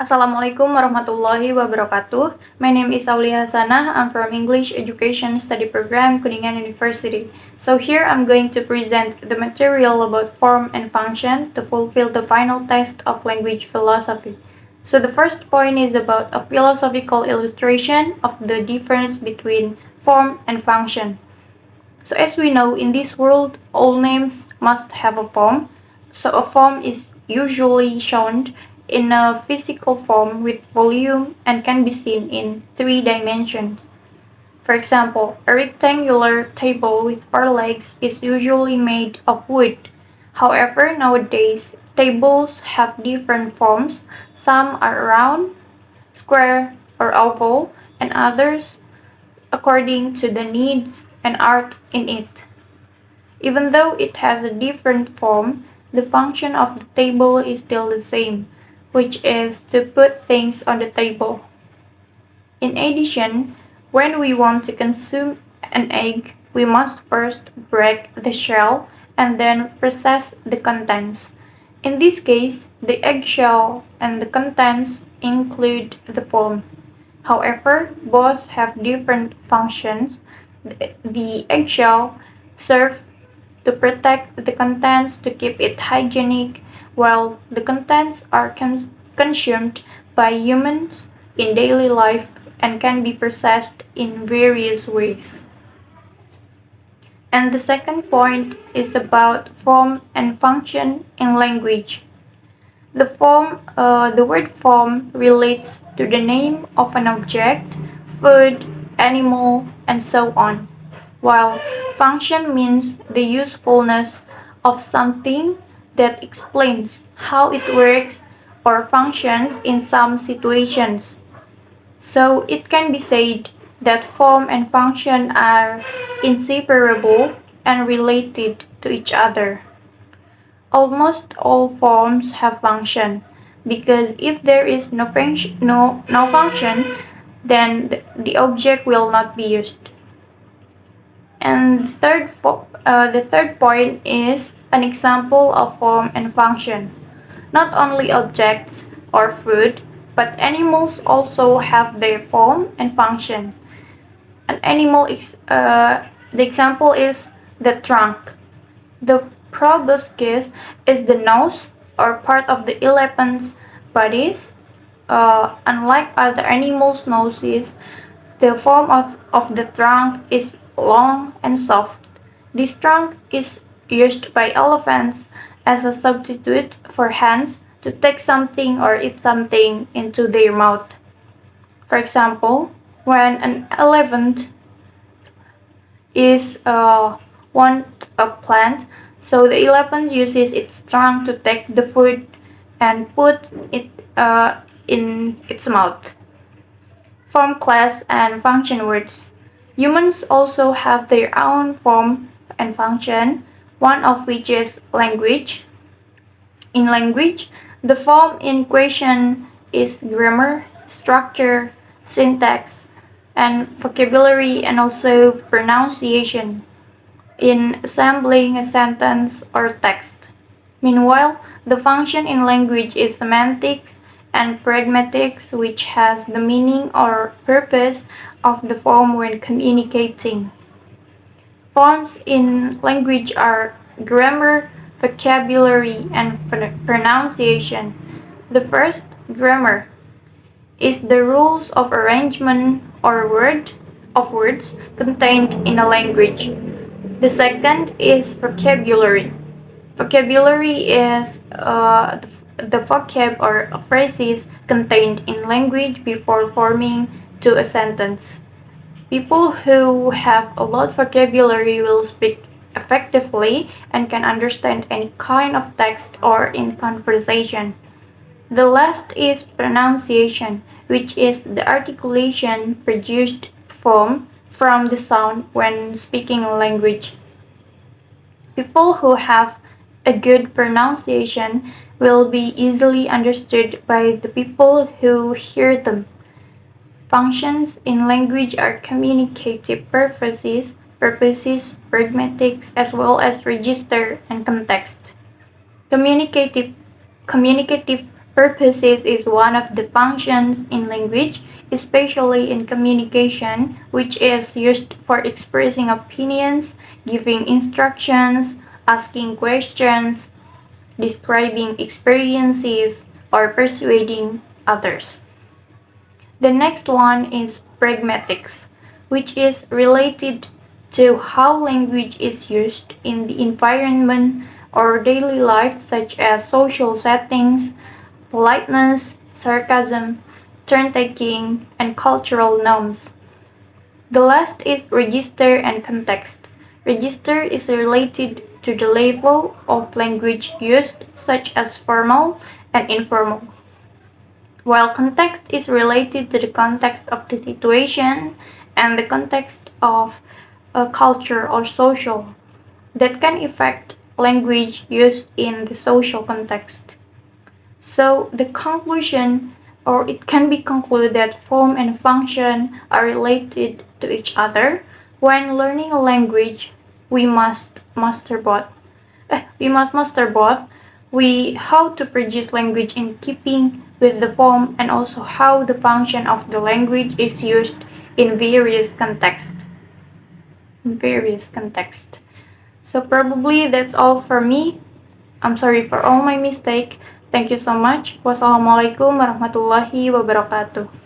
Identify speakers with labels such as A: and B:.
A: Assalamualaikum warahmatullahi wabarakatuh. My name is Auliya Hasanah. I'm from English Education Study Program, Kuningan University. So here I'm going to present the material about form and function to fulfill the final test of language philosophy. So the first point is about a philosophical illustration of the difference between form and function. So as we know, in this world, all names must have a form. So a form is usually shown in a physical form with volume and can be seen in three dimensions. For example, a rectangular table with four legs is usually made of wood. However, nowadays, tables have different forms. Some are round, square, or oval, and others according to the needs and art in it. Even though it has a different form, the function of the table is still the same, which is to put things on the table. In addition, when we want to consume an egg, we must first break the shell and then process the contents. In this case, the eggshell and the contents include the form. However, both have different functions. The eggshell serves to protect the contents to keep it hygienic, while the contents are consumed by humans in daily life and can be processed in various ways. And the second point is about form and function in language. The word form relates to the name of an object, food, animal, and so on, while function means the usefulness of something that explains how it works or functions in some situations. So it can be said that form and function are inseparable and related to each other. Almost all forms have function, because if there is no function, then the object will not be used. And the third point is an example of form and function. Not only objects or food, but animals also have their form and function. An animal is the example is the trunk. The proboscis is the nose or part of the elephant's body. Unlike other animals' noses, the form of the trunk is long and soft. This trunk is used by elephants as a substitute for hands to take something or eat something into their mouth. For example, when an elephant is want a plant, so the elephant uses its trunk to take the food and put it in its mouth. Form, class, and function words. Humans also have their own form and function, one of which is language. In language, the form in question is grammar, structure, syntax, and vocabulary, and also pronunciation in assembling a sentence or text. Meanwhile, the function in language is semantics and pragmatics, which has the meaning or purpose of the form when communicating. Forms in language are grammar, vocabulary, and pronunciation. The first, grammar, is the rules of arrangement or word of words contained in a language. The second is vocabulary. Vocabulary is the vocab or phrases contained in language before forming to a sentence. People who have a lot of vocabulary will speak effectively and can understand any kind of text or in conversation. The last is pronunciation, which is the articulation produced from the sound when speaking a language. People who have a good pronunciation will be easily understood by the people who hear them. Functions in language are communicative purposes, pragmatics, as well as register and context. Communicative, communicative Purposes is one of the functions in language, especially in communication, which is used for expressing opinions, giving instructions, asking questions, describing experiences, or persuading others. The next one is pragmatics, which is related to how language is used in the environment or daily life, such as social settings, politeness, sarcasm, turn-taking, and cultural norms. The last is register and context. Register is related to the level of language used, such as formal and informal, while context is related to the context of the situation and the context of a culture or social that can affect language used in the social context. So the conclusion, or it can be concluded that form and function are related to each other. When learning a language, we must master both. We must master both. We how to produce language in keeping with the form and also how the function of the language is used in various contexts. In various contexts. So probably that's all for me. I'm sorry for all my mistake. Thank you so much. Wassalamualaikum warahmatullahi wabarakatuh.